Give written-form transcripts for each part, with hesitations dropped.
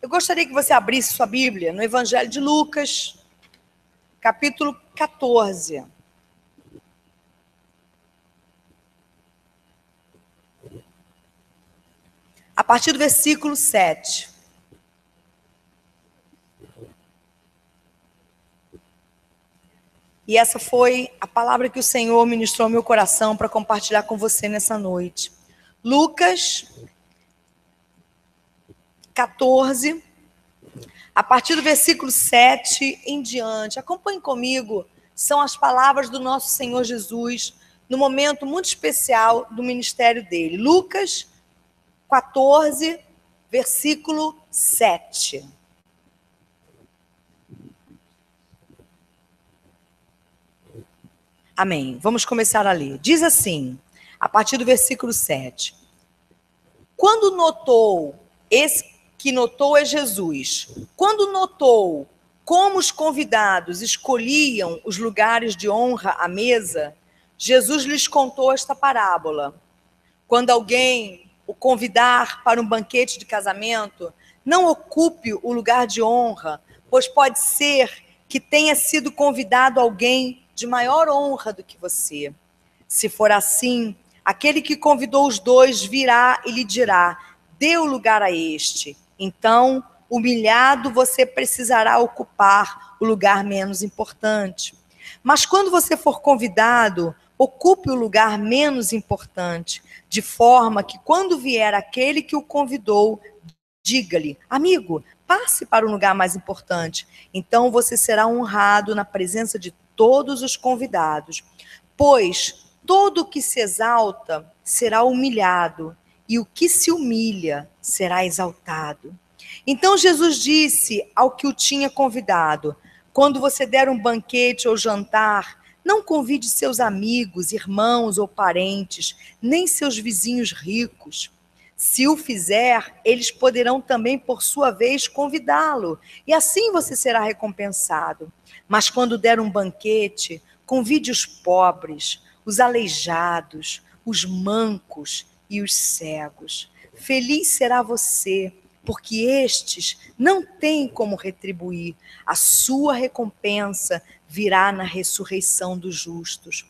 Eu gostaria que você abrisse sua Bíblia no Evangelho de Lucas, capítulo 14. A partir do versículo 7. E essa foi a palavra que o Senhor ministrou ao meu coração para compartilhar com você nessa noite. Lucas 14, a partir do versículo 7 em diante. Acompanhe comigo, são as palavras do nosso Senhor Jesus, no momento muito especial do ministério dele. Lucas 14, versículo 7. Amém. Vamos começar a ler. Diz assim, a partir do versículo 7. Quando notou, esse que notou é Jesus, quando notou como os convidados escolhiam os lugares de honra à mesa, Jesus lhes contou esta parábola. Quando alguém o convidar para um banquete de casamento, não ocupe o lugar de honra, pois pode ser que tenha sido convidado alguém de maior honra do que você. Se for assim, aquele que convidou os dois virá e lhe dirá: dê o lugar a este. Então, humilhado, você precisará ocupar o lugar menos importante. Mas quando você for convidado, ocupe o lugar menos importante, de forma que quando vier aquele que o convidou, diga-lhe: amigo, passe para um lugar mais importante. Então você será honrado na presença de todos os convidados. Pois todo o que se exalta será humilhado, e o que se humilha será exaltado. Então Jesus disse ao que o tinha convidado: quando você der um banquete ou jantar, não convide seus amigos, irmãos ou parentes, nem seus vizinhos ricos. Se o fizer, eles poderão também, por sua vez, convidá-lo, e assim você será recompensado. Mas quando der um banquete, convide os pobres, os aleijados, os mancos e os cegos. Feliz será você, porque estes não têm como retribuir. A sua recompensa virá na ressurreição dos justos.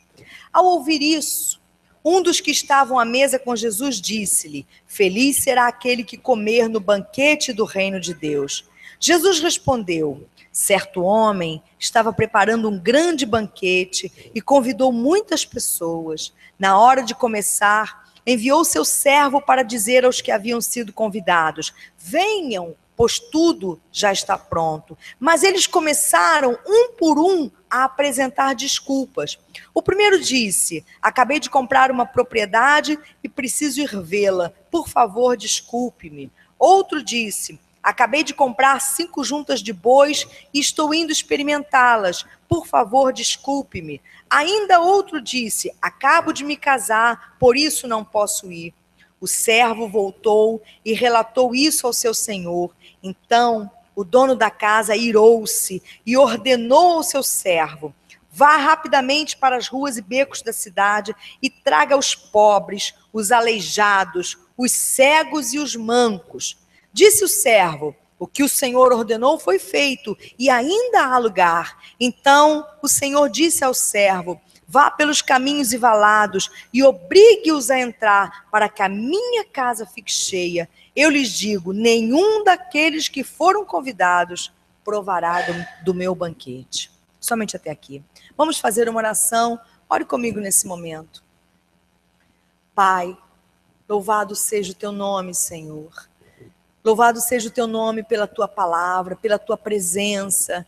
Ao ouvir isso, um dos que estavam à mesa com Jesus disse-lhe: feliz será aquele que comer no banquete do reino de Deus. Jesus respondeu: certo homem estava preparando um grande banquete e convidou muitas pessoas. Na hora de começar, enviou seu servo para dizer aos que haviam sido convidados: venham, pois tudo já está pronto. Mas eles começaram, um por um, a apresentar desculpas. O primeiro disse: acabei de comprar uma propriedade e preciso ir vê-la. Por favor, desculpe-me. Outro disse: acabei de comprar 5 juntas de bois e estou indo experimentá-las. Por favor, desculpe-me. Ainda outro disse: acabo de me casar, por isso não posso ir. O servo voltou e relatou isso ao seu senhor. Então, o dono da casa irou-se e ordenou ao seu servo: vá rapidamente para as ruas e becos da cidade e traga os pobres, os aleijados, os cegos e os mancos. Disse o servo: o que o Senhor ordenou foi feito, e ainda há lugar. Então o Senhor disse ao servo: vá pelos caminhos e valados e obrigue-os a entrar, para que a minha casa fique cheia. Eu lhes digo: nenhum daqueles que foram convidados provará do meu banquete. Somente até aqui. Vamos fazer uma oração. Ore comigo nesse momento. Pai, louvado seja o teu nome, Senhor. Louvado seja o teu nome pela tua palavra, pela tua presença,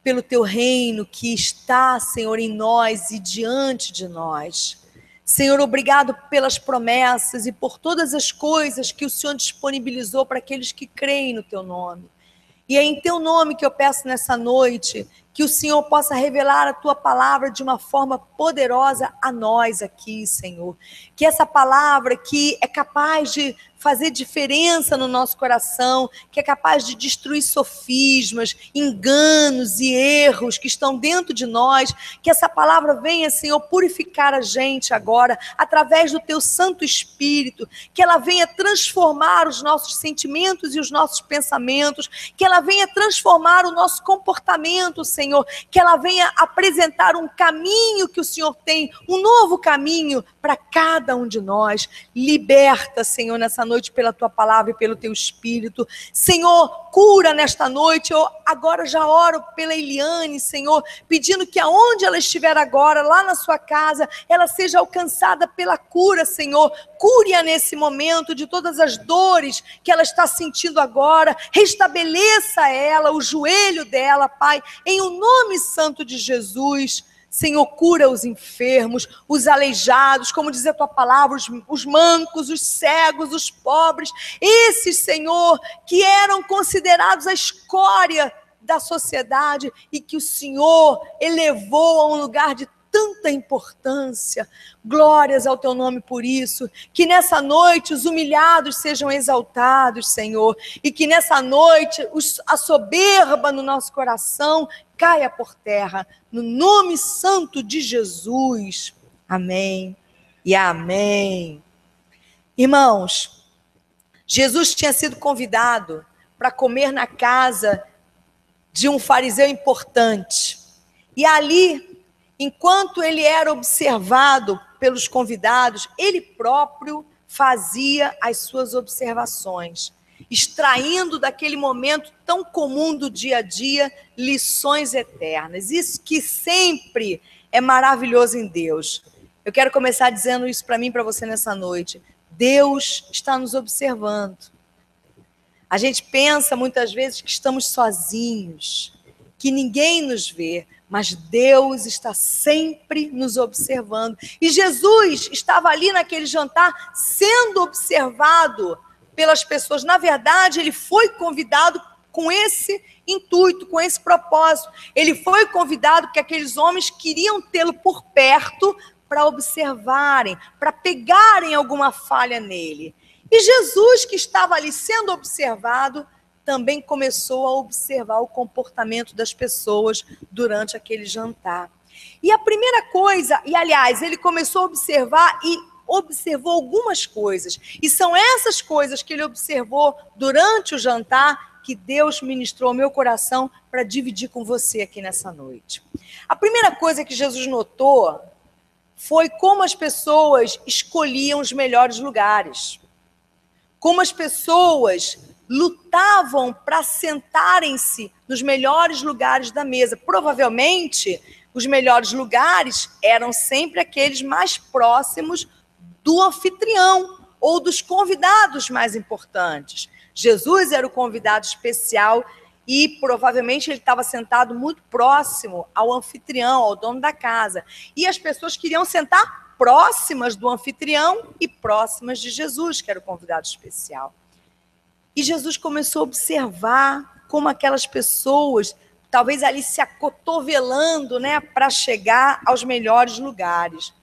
pelo teu reino que está, Senhor, em nós e diante de nós. Senhor, obrigado pelas promessas e por todas as coisas que o Senhor disponibilizou para aqueles que creem no teu nome. E é em teu nome que eu peço nessa noite que o Senhor possa revelar a tua palavra de uma forma poderosa a nós aqui, Senhor. Que essa palavra que é capaz de fazer diferença no nosso coração, que é capaz de destruir sofismas, enganos e erros que estão dentro de nós, que essa palavra venha, Senhor, purificar a gente agora, através do teu Santo Espírito, que ela venha transformar os nossos sentimentos e os nossos pensamentos, que ela venha transformar o nosso comportamento, Senhor, que ela venha apresentar um caminho que o Senhor tem, um novo caminho para cada um de nós. Liberta, Senhor, nessa noite pela tua palavra e pelo teu Espírito. Senhor, cura nesta noite. Eu agora já oro pela Eliane, Senhor, pedindo que aonde ela estiver agora, lá na sua casa, ela seja alcançada pela cura, Senhor. Cure-a nesse momento de todas as dores que ela está sentindo agora. Restabeleça ela, o joelho dela, Pai, em o nome santo de Jesus. Senhor, cura os enfermos, os aleijados, como diz a tua palavra, os mancos, os cegos, os pobres, esses, Senhor, que eram considerados a escória da sociedade e que o Senhor elevou a um lugar de tanta importância. Glórias ao teu nome por isso. Que nessa noite os humilhados sejam exaltados, Senhor, e que nessa noite a soberba no nosso coração caia por terra, no nome santo de Jesus. Amém e amém. Irmãos, Jesus tinha sido convidado para comer na casa de um fariseu importante. E ali, enquanto ele era observado pelos convidados, ele próprio fazia as suas observações, extraindo daquele momento tão comum do dia a dia lições eternas. Isso que sempre é maravilhoso em Deus. Eu quero começar dizendo isso para mim e para você nessa noite. Deus está nos observando. A gente pensa muitas vezes que estamos sozinhos, que ninguém nos vê, mas Deus está sempre nos observando. E Jesus estava ali naquele jantar sendo observado pelas pessoas. Na verdade, ele foi convidado com esse intuito, com esse propósito. Ele foi convidado porque aqueles homens queriam tê-lo por perto para observarem, para pegarem alguma falha nele. E Jesus, que estava ali sendo observado, também começou a observar o comportamento das pessoas durante aquele jantar. E a primeira coisa, e aliás, ele começou a observar e observou algumas coisas. E são essas coisas que ele observou durante o jantar que Deus ministrou ao meu coração para dividir com você aqui nessa noite. A primeira coisa que Jesus notou foi como as pessoas escolhiam os melhores lugares. Como as pessoas lutavam para sentarem-se nos melhores lugares da mesa. Provavelmente, os melhores lugares eram sempre aqueles mais próximos do anfitrião ou dos convidados mais importantes. Jesus era o convidado especial e provavelmente ele estava sentado muito próximo ao anfitrião, ao dono da casa. E as pessoas queriam sentar próximas do anfitrião e próximas de Jesus, que era o convidado especial. E Jesus começou a observar como aquelas pessoas, talvez ali se acotovelando, né, para chegar aos melhores lugares.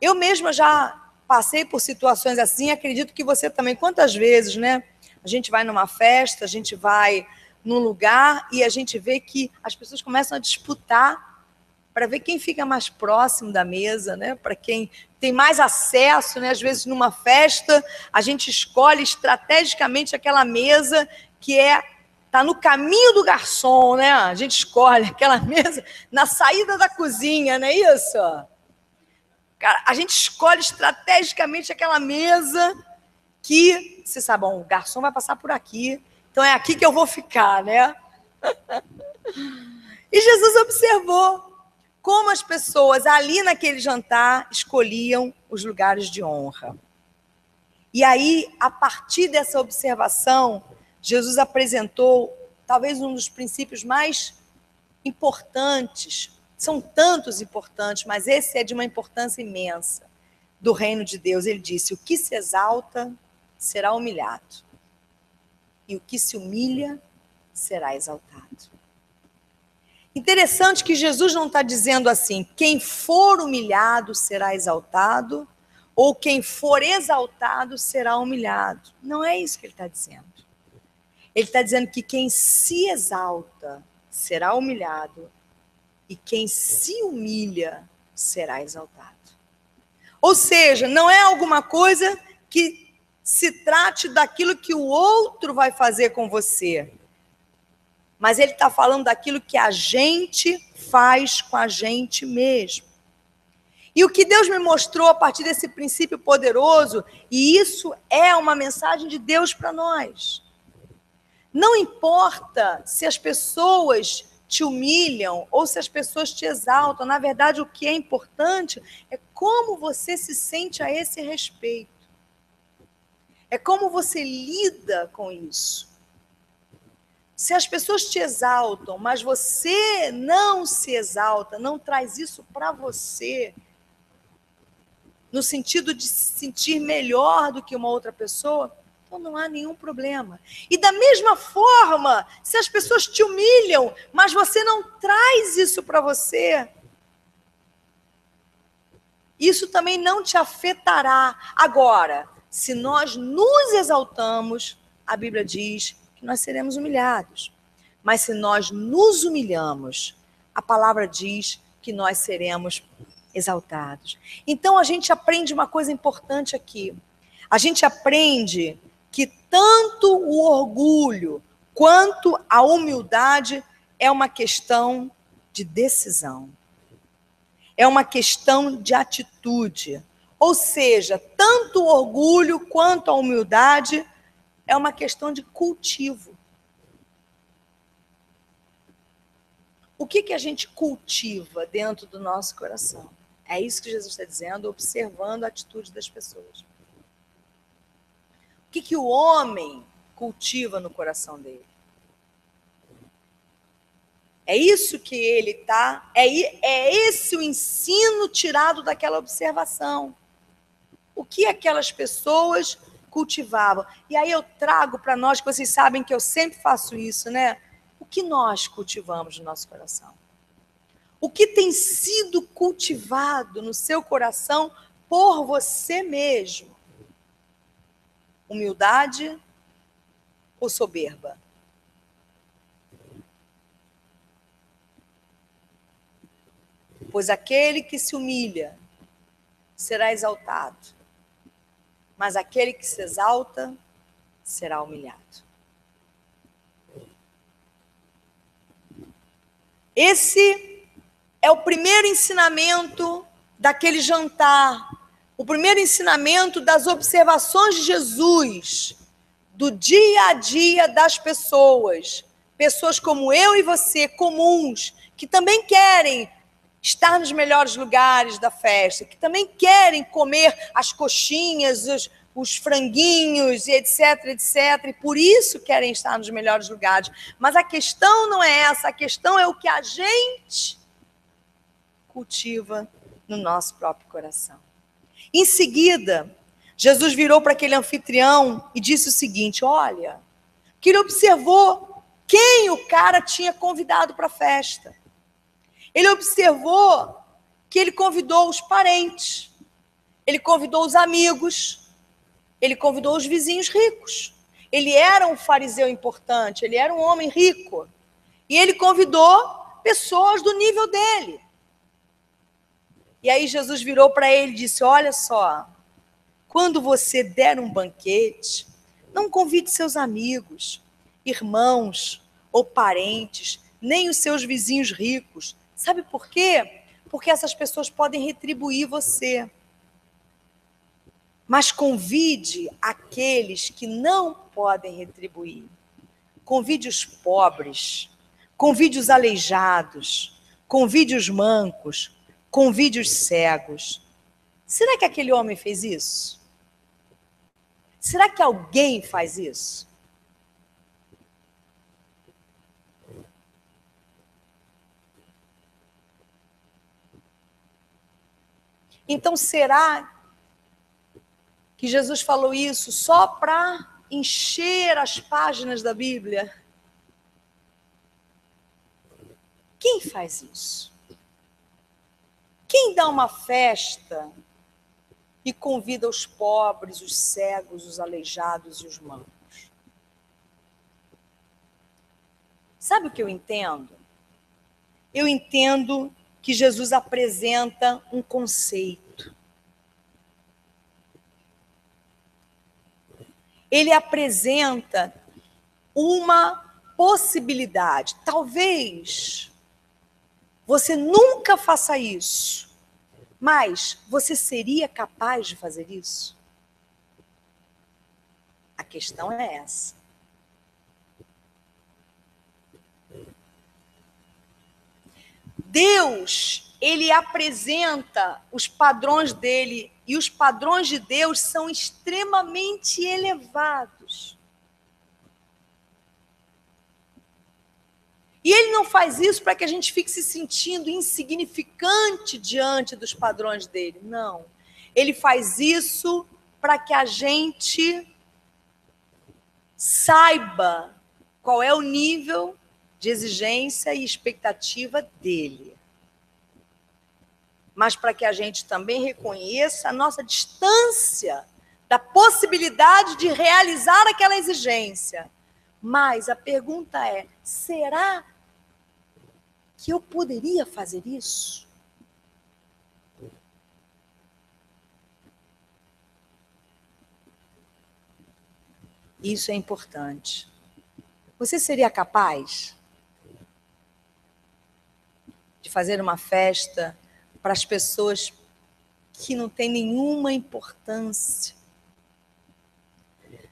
Eu mesma já passei por situações assim, acredito que você também. Quantas vezes, né? A gente vai numa festa, a gente vai num lugar e a gente vê que as pessoas começam a disputar para ver quem fica mais próximo da mesa, né? Para quem tem mais acesso, né? Às vezes, numa festa, a gente escolhe estrategicamente aquela mesa que está no caminho do garçom, né? A gente escolhe aquela mesa na saída da cozinha, não é isso? Cara, a gente escolhe estrategicamente aquela mesa que, você sabe, bom, o garçom vai passar por aqui, então é aqui que eu vou ficar, né? E Jesus observou como as pessoas ali naquele jantar escolhiam os lugares de honra. E aí, a partir dessa observação, Jesus apresentou talvez um dos princípios mais importantes. São tantos importantes, mas esse é de uma importância imensa do reino de Deus. Ele disse: o que se exalta será humilhado, e o que se humilha será exaltado. Interessante que Jesus não está dizendo assim, quem for humilhado será exaltado, ou quem for exaltado será humilhado. Não é isso que ele está dizendo. Ele está dizendo que quem se exalta será humilhado, e quem se humilha será exaltado. Ou seja, não é alguma coisa que se trate daquilo que o outro vai fazer com você, mas ele está falando daquilo que a gente faz com a gente mesmo. E o que Deus me mostrou a partir desse princípio poderoso, e isso é uma mensagem de Deus para nós. Não importa se as pessoas te humilham ou se as pessoas te exaltam, na verdade o que é importante é como você se sente a esse respeito. É como você lida com isso. Se as pessoas te exaltam, mas você não se exalta, não traz isso para você, no sentido de se sentir melhor do que uma outra pessoa, então não há nenhum problema. E da mesma forma, se as pessoas te humilham, mas você não traz isso para você, isso também não te afetará. Agora, se nós nos exaltamos, a Bíblia diz que nós seremos humilhados. Mas se nós nos humilhamos, a palavra diz que nós seremos exaltados. Então a gente aprende uma coisa importante aqui. A gente aprende que tanto o orgulho quanto a humildade é uma questão de decisão. É uma questão de atitude. Ou seja, tanto o orgulho quanto a humildade é uma questão de cultivo. O que a gente cultiva dentro do nosso coração? É isso que Jesus está dizendo, observando a atitude das pessoas. O que o homem cultiva no coração dele? É isso que ele está... É esse o ensino tirado daquela observação. O que aquelas pessoas cultivavam? E aí eu trago para nós, que vocês sabem que eu sempre faço isso, né? O que nós cultivamos no nosso coração? O que tem sido cultivado no seu coração por você mesmo? Humildade ou soberba? Pois aquele que se humilha será exaltado, mas aquele que se exalta será humilhado. Esse é o primeiro ensinamento daquele jantar, o primeiro ensinamento das observações de Jesus, do dia a dia das pessoas. Pessoas como eu e você, comuns, que também querem estar nos melhores lugares da festa, que também querem comer as coxinhas, os franguinhos, e etc, etc. E por isso querem estar nos melhores lugares. Mas a questão não é essa, a questão é o que a gente cultiva no nosso próprio coração. Em seguida, Jesus virou para aquele anfitrião e disse o seguinte, olha, que ele observou quem o cara tinha convidado para a festa. Ele observou que ele convidou os parentes, ele convidou os amigos, ele convidou os vizinhos ricos. Ele era um fariseu importante, ele era um homem rico. E ele convidou pessoas do nível dele. E aí Jesus virou para ele e disse, olha só, quando você der um banquete, não convide seus amigos, irmãos ou parentes, nem os seus vizinhos ricos. Sabe por quê? Porque essas pessoas podem retribuir você. Mas convide aqueles que não podem retribuir. Convide os pobres, convide os aleijados, convide os mancos, convide os cegos. Será que aquele homem fez isso? Será que alguém faz isso? Então, será que Jesus falou isso só para encher as páginas da Bíblia? Quem faz isso? Quem dá uma festa e convida os pobres, os cegos, os aleijados e os mancos? Sabe o que eu entendo? Eu entendo que Jesus apresenta um conceito. Ele apresenta uma possibilidade. Talvez você nunca faça isso, mas você seria capaz de fazer isso? A questão é essa. Deus, ele apresenta os padrões dele, e os padrões de Deus são extremamente elevados. E ele não faz isso para que a gente fique se sentindo insignificante diante dos padrões dele. Não. Ele faz isso para que a gente saiba qual é o nível de exigência e expectativa dele. Mas para que a gente também reconheça a nossa distância da possibilidade de realizar aquela exigência. Mas a pergunta é, será que eu poderia fazer isso? Isso é importante. Você seria capaz de fazer uma festa para as pessoas que não têm nenhuma importância?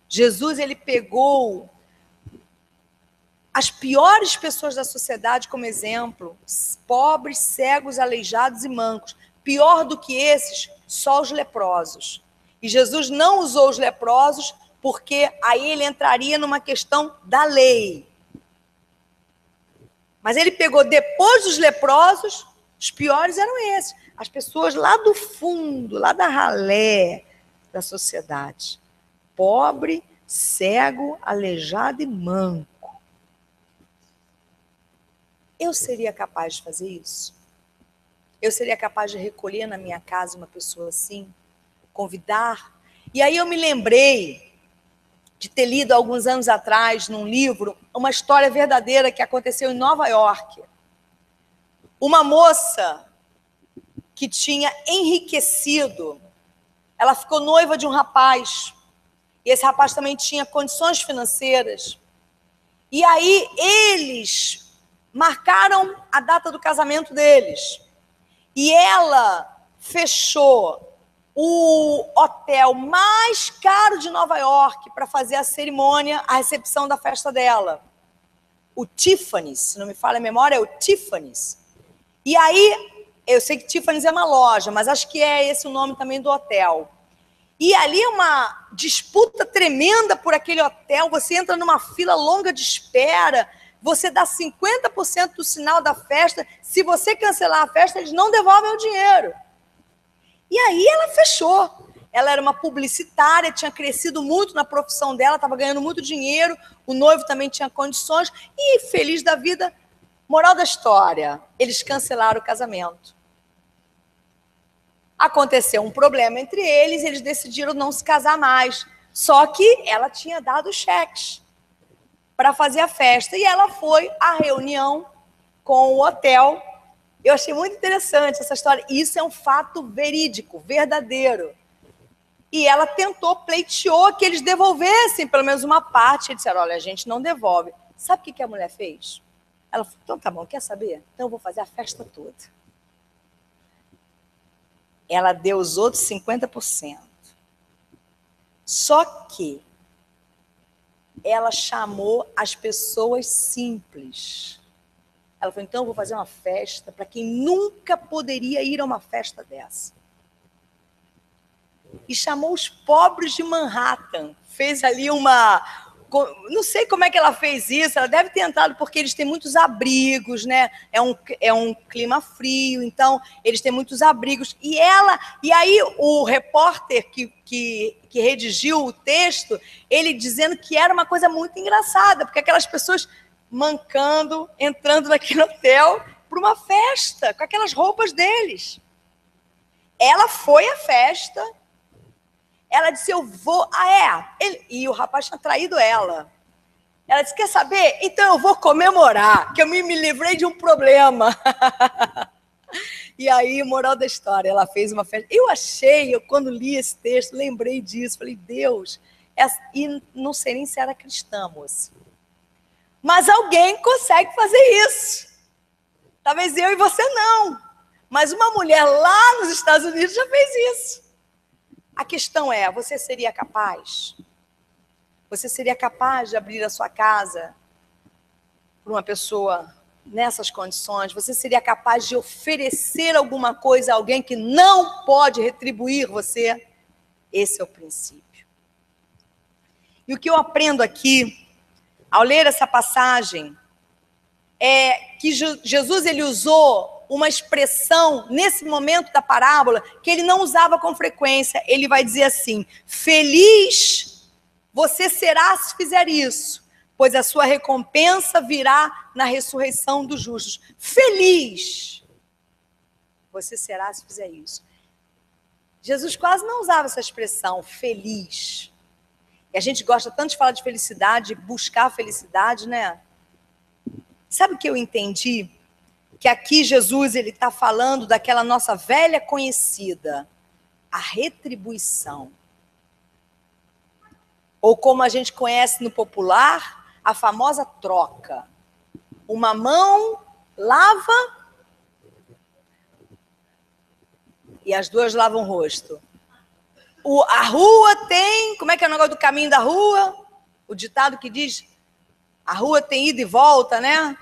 Jesus, ele pegou as piores pessoas da sociedade como exemplo, pobres, cegos, aleijados e mancos. Pior do que esses, só os leprosos. E Jesus não usou os leprosos porque aí ele entraria numa questão da lei. Mas ele pegou depois dos leprosos, os piores eram esses. As pessoas lá do fundo, lá da ralé da sociedade. Pobre, cego, aleijado e manco. Eu seria capaz de fazer isso? Eu seria capaz de recolher na minha casa uma pessoa assim? Convidar? E aí eu me lembrei de ter lido alguns anos atrás, num livro, uma história verdadeira que aconteceu em Nova York. Uma moça que tinha enriquecido, ela ficou noiva de um rapaz, e esse rapaz também tinha condições financeiras. E aí eles marcaram a data do casamento deles. E ela fechou o hotel mais caro de Nova York para fazer a cerimônia, a recepção da festa dela. O Tiffany's, se não me falha a memória, é o Tiffany's. E aí, eu sei que Tiffany's é uma loja, mas acho que é esse o nome também do hotel. E ali é uma disputa tremenda por aquele hotel, você entra numa fila longa de espera, você dá 50% do sinal da festa, se você cancelar a festa, eles não devolvem o dinheiro. E aí ela fechou. Ela era uma publicitária, tinha crescido muito na profissão dela, estava ganhando muito dinheiro, o noivo também tinha condições, e feliz da vida. Moral da história, eles cancelaram o casamento. Aconteceu um problema entre eles, eles decidiram não se casar mais. Só que ela tinha dado cheques para fazer a festa. E ela foi à reunião com o hotel. Eu achei muito interessante essa história. Isso é um fato verídico, verdadeiro. E ela tentou, pleiteou que eles devolvessem pelo menos uma parte. Eles disseram, olha, a gente não devolve. Sabe o que a mulher fez? Ela falou, então tá bom, quer saber? Então eu vou fazer a festa toda. Ela deu os outros 50%. Só que ela chamou as pessoas simples. Ela falou, então eu vou fazer uma festa para quem nunca poderia ir a uma festa dessa. E chamou os pobres de Manhattan. Fez ali uma... Não sei como é que ela fez isso, ela deve ter entrado porque eles têm muitos abrigos, né? É um clima frio, então eles têm muitos abrigos. E aí o repórter que redigiu o texto, ele dizendo que era uma coisa muito engraçada, porque aquelas pessoas mancando, entrando naquele hotel, para uma festa, com aquelas roupas deles. Ela foi à festa, ela disse, eu vou... E o rapaz tinha traído ela. Ela disse, quer saber? Então eu vou comemorar, que eu me livrei de um problema. E aí, moral da história, ela fez uma festa. Eu quando li esse texto, lembrei disso. Falei, Deus, e não sei nem se era cristã, moça. Mas alguém consegue fazer isso. Talvez eu e você não. Mas uma mulher lá nos Estados Unidos já fez isso. A questão é, você seria capaz? Você seria capaz de abrir a sua casa para uma pessoa nessas condições? Você seria capaz de oferecer alguma coisa a alguém que não pode retribuir você? Esse é o princípio. E o que eu aprendo aqui, ao ler essa passagem, é que Jesus ele usou uma expressão nesse momento da parábola que ele não usava com frequência. Ele vai dizer assim, feliz você será se fizer isso, pois a sua recompensa virá na ressurreição dos justos. Feliz você será se fizer isso. Jesus quase não usava essa expressão, feliz. E a gente gosta tanto de falar de felicidade, buscar a felicidade, né? Sabe o que eu entendi? Que aqui Jesus ele está falando daquela nossa velha conhecida, a retribuição. Ou como a gente conhece no popular, a famosa troca. Uma mão lava e as duas lavam o rosto. A rua tem... Como é que é o negócio do caminho da rua? O ditado que diz... A rua tem ida e volta, né?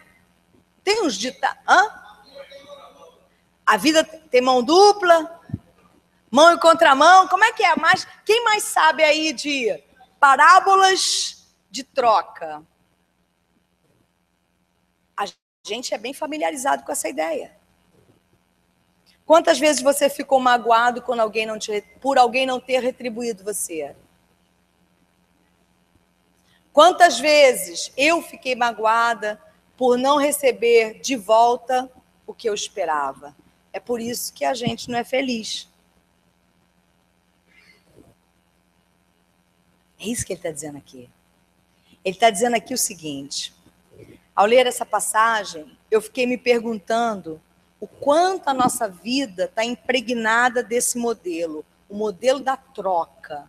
Tem uns ditados... A vida tem mão dupla, mão e contramão. Como é que é? Quem mais sabe aí de parábolas de troca? A gente é bem familiarizado com essa ideia. Quantas vezes você ficou magoado por alguém não ter retribuído você? Quantas vezes eu fiquei magoada por não receber de volta o que eu esperava? É por isso que a gente não é feliz. É isso que ele está dizendo aqui. Ele está dizendo aqui o seguinte, ao ler essa passagem, eu fiquei me perguntando o quanto a nossa vida está impregnada desse modelo, o modelo da troca.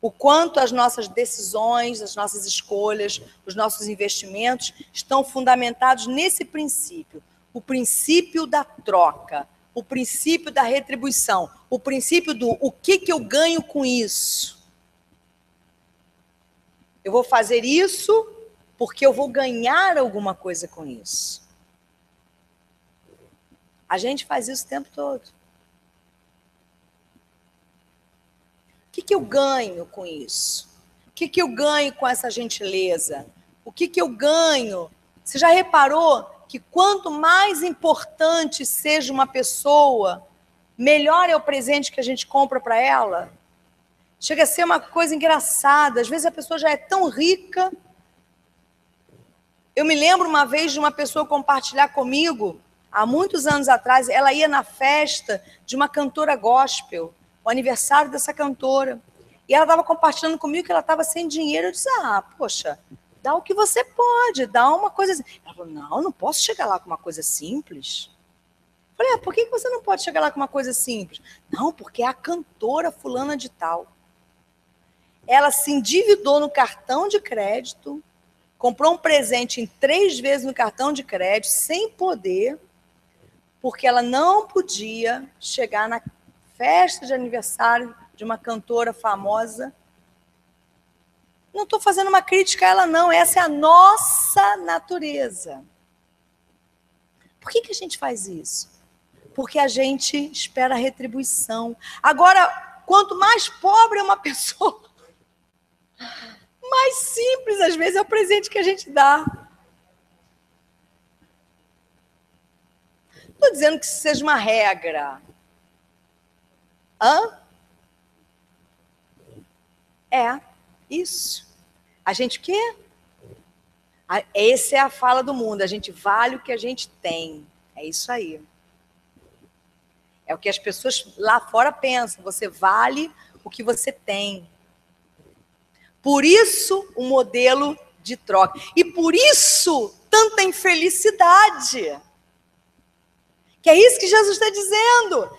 O quanto as nossas decisões, as nossas escolhas, os nossos investimentos estão fundamentados nesse princípio, o princípio da troca, o princípio da retribuição, o princípio do o que eu ganho com isso. Eu vou fazer isso porque eu vou ganhar alguma coisa com isso. A gente faz isso o tempo todo. O que eu ganho com isso? O que eu ganho com essa gentileza? O que eu ganho? Você já reparou que quanto mais importante seja uma pessoa, melhor é o presente que a gente compra para ela? Chega a ser uma coisa engraçada. Às vezes a pessoa já é tão rica. Eu me lembro uma vez de uma pessoa compartilhar comigo, há muitos anos atrás, ela ia na festa de uma cantora gospel, o aniversário dessa cantora. E ela estava compartilhando comigo que ela estava sem dinheiro. Eu disse, poxa, dá o que você pode, dá uma coisa assim. Ela falou, não posso chegar lá com uma coisa simples. Eu falei, por que você não pode chegar lá com uma coisa simples? Não, porque é a cantora fulana de tal. Ela se endividou no cartão de crédito, comprou um presente em 3 vezes no cartão de crédito, sem poder, porque ela não podia chegar na festa de aniversário de uma cantora famosa. Não estou fazendo uma crítica a ela, não. Essa é a nossa natureza. Por que a gente faz isso? Porque a gente espera a retribuição. Agora, quanto mais pobre é uma pessoa, mais simples, às vezes, é o presente que a gente dá. Não estou dizendo que isso seja uma regra. É, isso. A gente o quê? Essa é a fala do mundo. A gente vale o que a gente tem. É isso aí. É o que as pessoas lá fora pensam. Você vale o que você tem. Por isso, o modelo de troca. E por isso, tanta infelicidade. Que é isso que Jesus está dizendo.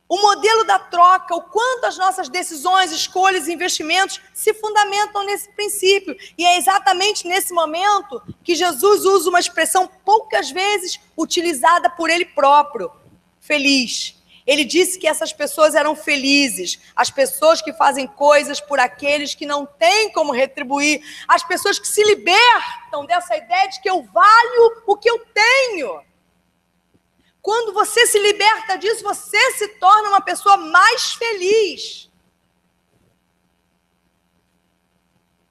O modelo da troca, o quanto as nossas decisões, escolhas e investimentos se fundamentam nesse princípio. E é exatamente nesse momento que Jesus usa uma expressão poucas vezes utilizada por ele próprio. Feliz. Ele disse que essas pessoas eram felizes, as pessoas que fazem coisas por aqueles que não têm como retribuir, as pessoas que se libertam dessa ideia de que eu valho o que eu tenho. Quando você se liberta disso, você se torna uma pessoa mais feliz.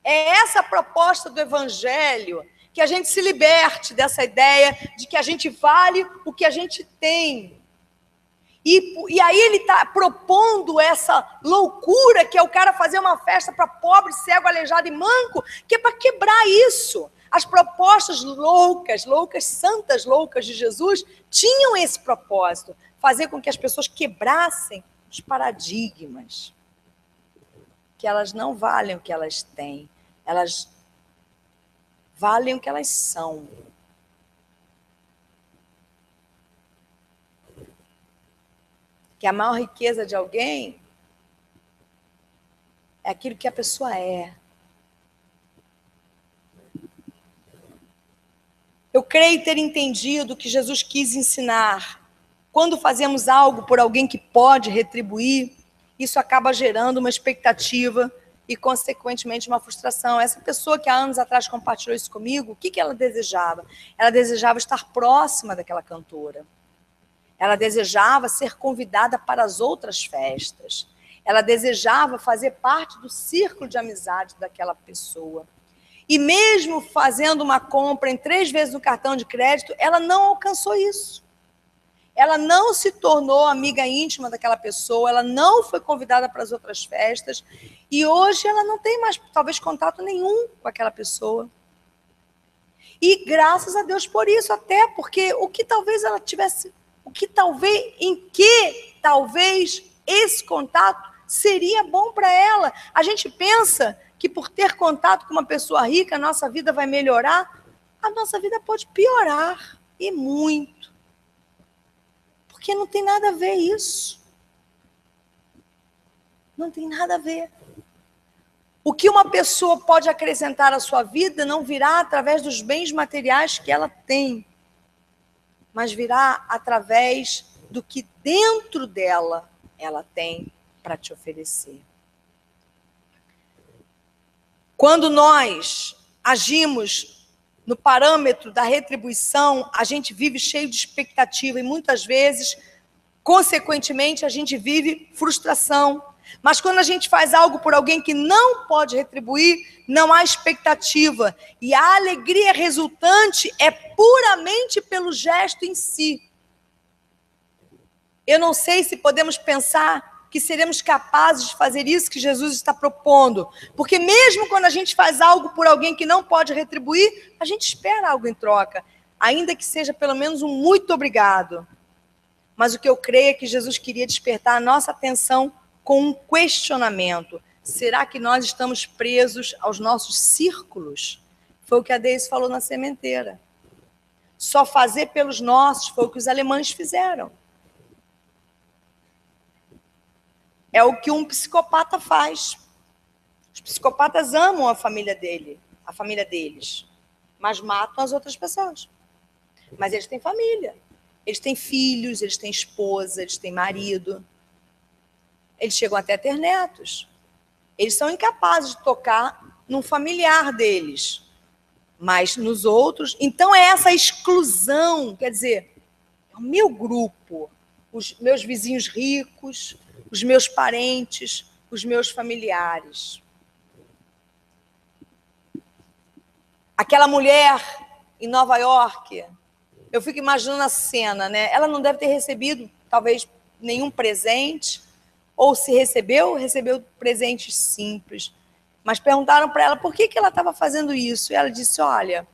É essa a proposta do Evangelho, que a gente se liberte dessa ideia de que a gente vale o que a gente tem. E aí ele está propondo essa loucura que é o cara fazer uma festa para pobre, cego, aleijado e manco, que é para quebrar isso. As propostas loucas, santas loucas de Jesus tinham esse propósito, fazer com que as pessoas quebrassem os paradigmas, que elas não valem o que elas têm, elas valem o que elas são. Que a maior riqueza de alguém é aquilo que a pessoa é. Eu creio ter entendido o que Jesus quis ensinar. Quando fazemos algo por alguém que pode retribuir, isso acaba gerando uma expectativa e, consequentemente, uma frustração. Essa pessoa que há anos atrás compartilhou isso comigo, o que ela desejava? Ela desejava estar próxima daquela cantora. Ela desejava ser convidada para as outras festas. Ela desejava fazer parte do círculo de amizade daquela pessoa. E mesmo fazendo uma compra em 3 vezes no cartão de crédito, ela não alcançou isso. Ela não se tornou amiga íntima daquela pessoa, ela não foi convidada para as outras festas, e hoje ela não tem mais, talvez, contato nenhum com aquela pessoa. E graças a Deus por isso, até porque o que talvez ela tivesse... talvez esse contato seria bom para ela. A gente pensa que por ter contato com uma pessoa rica, a nossa vida vai melhorar. A nossa vida pode piorar, e muito. Porque não tem nada a ver isso. Não tem nada a ver. O que uma pessoa pode acrescentar à sua vida não virá através dos bens materiais que ela tem, mas virá através do que dentro dela ela tem para te oferecer. Quando nós agimos no parâmetro da retribuição, a gente vive cheio de expectativa e muitas vezes, consequentemente, a gente vive frustração. Mas quando a gente faz algo por alguém que não pode retribuir, não há expectativa. E a alegria resultante é puramente pelo gesto em si. Eu não sei se podemos pensar que seremos capazes de fazer isso que Jesus está propondo. Porque mesmo quando a gente faz algo por alguém que não pode retribuir, a gente espera algo em troca. Ainda que seja pelo menos um muito obrigado. Mas o que eu creio é que Jesus queria despertar a nossa atenção com um questionamento. Será que nós estamos presos aos nossos círculos? Foi o que a Deise falou na sementeira. Só fazer pelos nossos foi o que os alemães fizeram. É o que um psicopata faz. Os psicopatas amam a família deles, mas matam as outras pessoas. Mas eles têm família, eles têm filhos, eles têm esposa, eles têm marido. Eles chegam até a ter netos. Eles são incapazes de tocar num familiar deles, mas nos outros. Então é essa exclusão, quer dizer, é o meu grupo, os meus vizinhos ricos, os meus parentes, os meus familiares. Aquela mulher em Nova York, eu fico imaginando a cena, né? Ela não deve ter recebido, talvez, nenhum presente, ou se recebeu presentes simples. Mas perguntaram para ela por que ela estava fazendo isso. E ela disse, olha,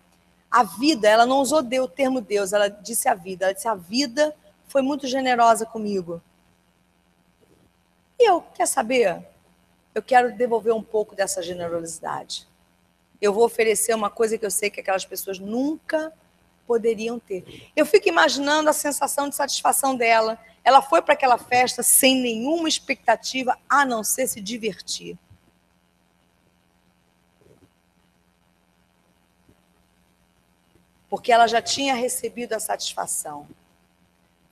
a vida, ela não usou o termo Deus, ela disse a vida. Ela disse, a vida foi muito generosa comigo. E eu, quer saber? Eu quero devolver um pouco dessa generosidade. Eu vou oferecer uma coisa que eu sei que aquelas pessoas nunca poderiam ter. Eu fico imaginando a sensação de satisfação dela. Ela foi para aquela festa sem nenhuma expectativa, a não ser se divertir. Porque ela já tinha recebido a satisfação.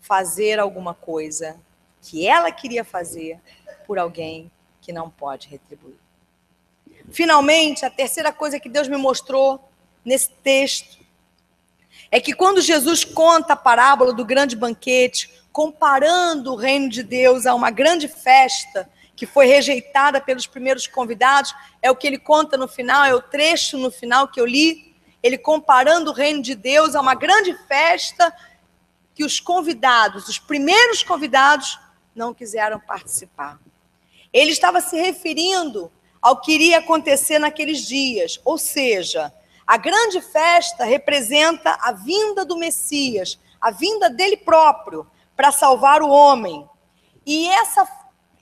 Fazer alguma coisa que ela queria fazer por alguém que não pode retribuir. Finalmente, a terceira coisa que Deus me mostrou nesse texto é que quando Jesus conta a parábola do grande banquete, comparando o reino de Deus a uma grande festa que foi rejeitada pelos primeiros convidados, é o que ele conta no final, é o trecho no final que eu li, ele comparando o reino de Deus a uma grande festa que os convidados, os primeiros convidados, não quiseram participar. Ele estava se referindo ao que iria acontecer naqueles dias, ou seja, a grande festa representa a vinda do Messias, a vinda dele próprio para salvar o homem. E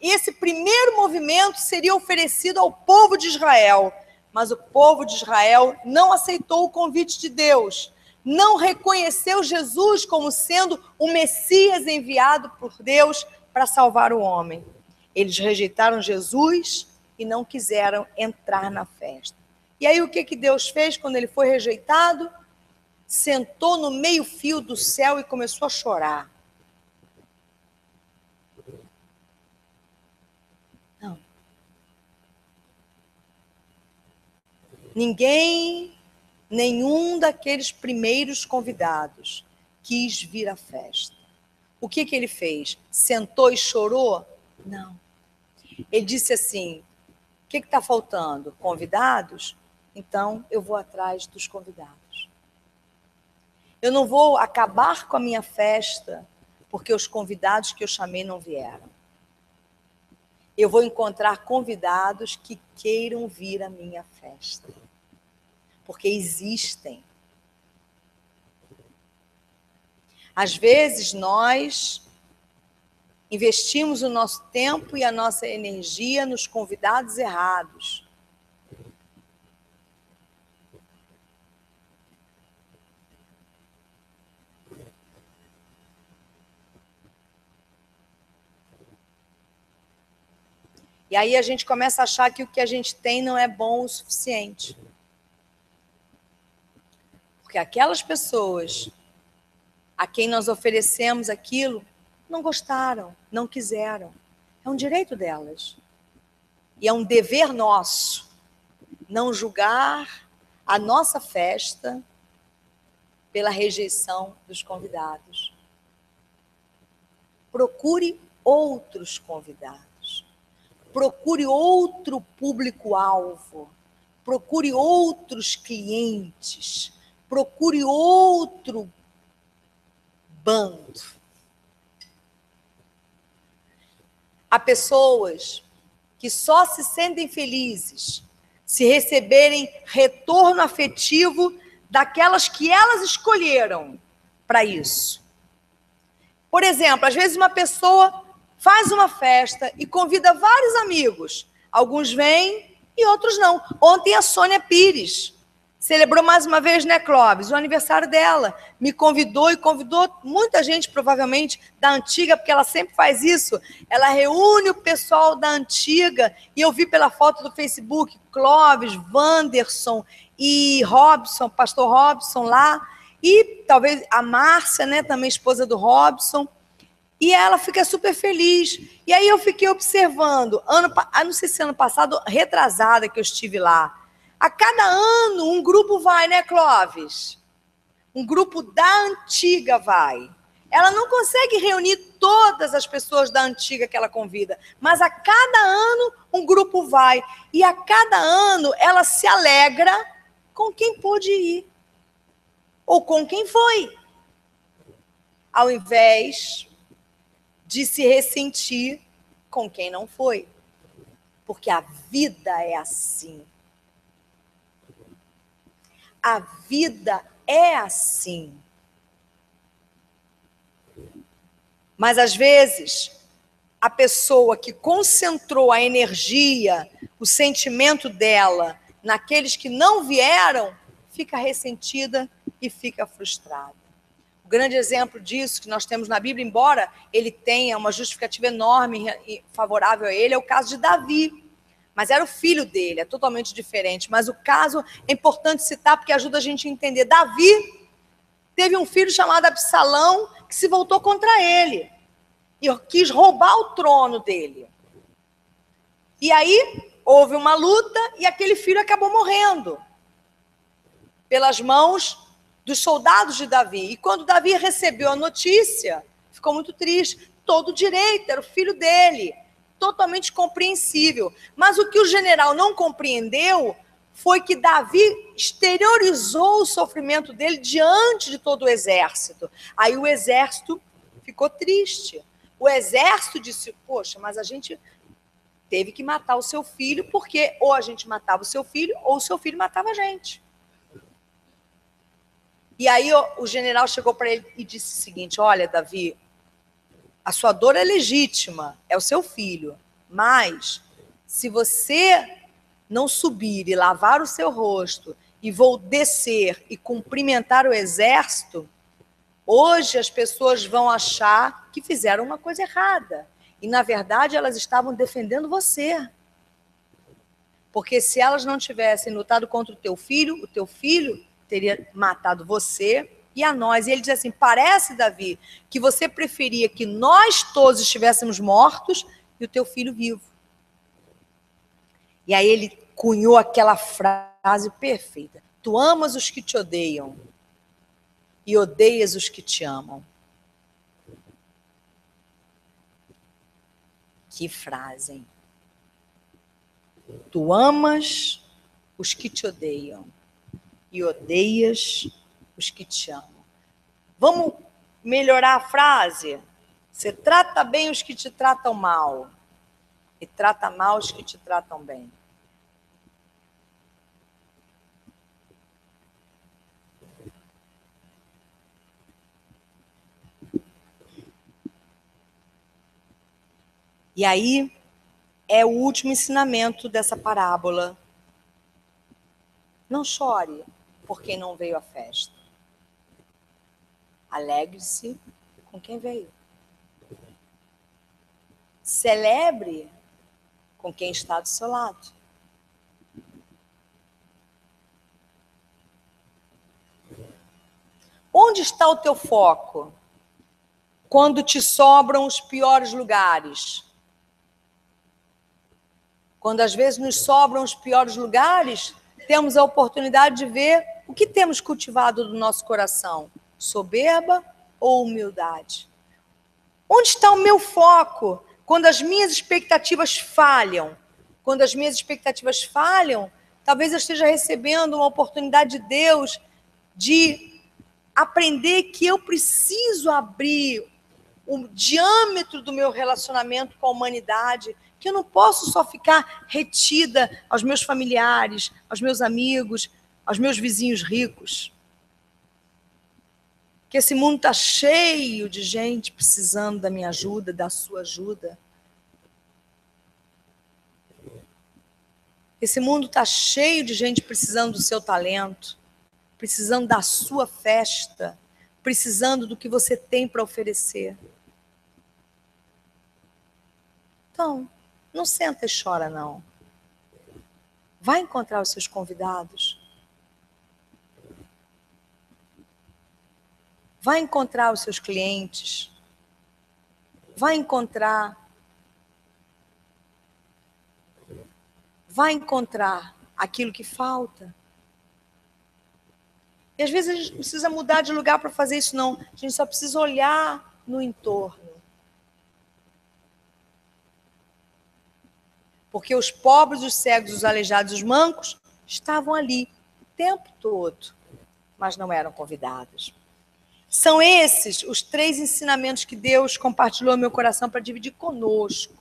esse primeiro movimento seria oferecido ao povo de Israel, mas o povo de Israel não aceitou o convite de Deus, não reconheceu Jesus como sendo o Messias enviado por Deus para salvar o homem. Eles rejeitaram Jesus e não quiseram entrar na festa. E aí o que Deus fez quando ele foi rejeitado? Sentou no meio-fio do céu e começou a chorar. Não. Nenhum daqueles primeiros convidados quis vir à festa. O que ele fez? Sentou e chorou? Não. Ele disse assim, o que está faltando? Convidados? Então, eu vou atrás dos convidados. Eu não vou acabar com a minha festa porque os convidados que eu chamei não vieram. Eu vou encontrar convidados que queiram vir à minha festa. Porque existem. Às vezes, nós investimos o nosso tempo e a nossa energia nos convidados errados. E aí a gente começa a achar que o que a gente tem não é bom o suficiente. Porque aquelas pessoas a quem nós oferecemos aquilo não gostaram, não quiseram. É um direito delas. E é um dever nosso não julgar a nossa festa pela rejeição dos convidados. Procure outros convidados. Procure outro público-alvo. Procure outros clientes. Procure outro bando. Há pessoas que só se sentem felizes se receberem retorno afetivo daquelas que elas escolheram para isso. Por exemplo, às vezes uma pessoa faz uma festa e convida vários amigos. Alguns vêm e outros não. Ontem a Sônia Pires celebrou mais uma vez, né, Clóvis, o aniversário dela. Me convidou e convidou muita gente, provavelmente, da antiga, porque ela sempre faz isso. Ela reúne o pessoal da antiga, e eu vi pela foto do Facebook, Clóvis, Wanderson e Robson, pastor Robson lá, e talvez a Márcia, né, também esposa do Robson, e ela fica super feliz. E aí eu fiquei observando, não sei se ano passado, retrasada que eu estive lá, a cada ano um grupo vai, né, Clóvis? Um grupo da antiga vai. Ela não consegue reunir todas as pessoas da antiga que ela convida, mas a cada ano um grupo vai. E a cada ano ela se alegra com quem pôde ir. Ou com quem foi. Ao invés de se ressentir com quem não foi. porque a vida é assim. A vida é assim. Mas, às vezes, a pessoa que concentrou a energia, o sentimento dela naqueles que não vieram, fica ressentida e fica frustrada. O grande exemplo disso que nós temos na Bíblia, embora ele tenha uma justificativa enorme e favorável a ele, é o caso de Davi. Mas era o filho dele, é totalmente diferente. Mas o caso é importante citar porque ajuda a gente a entender. Davi teve um filho chamado Absalão que se voltou contra ele e quis roubar o trono dele. E aí houve uma luta e aquele filho acabou morrendo pelas mãos dos soldados de Davi. E quando Davi recebeu a notícia, ficou muito triste. Todo direito, era o filho dele. Totalmente compreensível. Mas o que o general não compreendeu foi que Davi exteriorizou o sofrimento dele diante de todo o exército. Aí o exército ficou triste. O exército disse, poxa, mas a gente teve que matar o seu filho, porque ou a gente matava o seu filho, ou o seu filho matava a gente. E aí o general chegou para ele e disse o seguinte, olha, Davi, a sua dor é legítima, é o seu filho, mas se você não subir e lavar o seu rosto e vou descer e cumprimentar o exército, hoje as pessoas vão achar que fizeram uma coisa errada. E, na verdade, elas estavam defendendo você. Porque se elas não tivessem lutado contra o teu filho teria matado você e a nós. E ele diz assim, parece, Davi, que você preferia que nós todos estivéssemos mortos e o teu filho vivo. E aí ele cunhou aquela frase perfeita. Tu amas os que te odeiam e odeias os que te amam. Que frase, hein? Tu amas os que te odeiam e odeias os que te amam. Vamos melhorar a frase? Você trata bem os que te tratam mal e trata mal os que te tratam bem. E aí é o último ensinamento dessa parábola. Não chore por quem não veio à festa. Alegre-se com quem veio. Celebre com quem está do seu lado. Onde está o teu foco quando te sobram os piores lugares? Quando às vezes nos sobram os piores lugares, temos a oportunidade de ver o que temos cultivado do nosso coração. Soberba ou humildade? Onde está o meu foco quando as minhas expectativas falham? Quando as minhas expectativas falham, talvez eu esteja recebendo uma oportunidade de Deus de aprender que eu preciso abrir o diâmetro do meu relacionamento com a humanidade, que eu não posso só ficar retida aos meus familiares, aos meus amigos, aos meus vizinhos ricos. Que esse mundo está cheio de gente precisando da minha ajuda, da sua ajuda. Esse mundo está cheio de gente precisando do seu talento, precisando da sua festa, precisando do que você tem para oferecer. Então, não senta e chora, não. Vai encontrar os seus convidados. Vai encontrar os seus clientes. Vai encontrar aquilo que falta. E às vezes a gente não precisa mudar de lugar para fazer isso, não. A gente só precisa olhar no entorno. Porque os pobres, os cegos, os aleijados, os mancos estavam ali o tempo todo, mas não eram convidados. São esses os 3 ensinamentos que Deus compartilhou no meu coração para dividir conosco.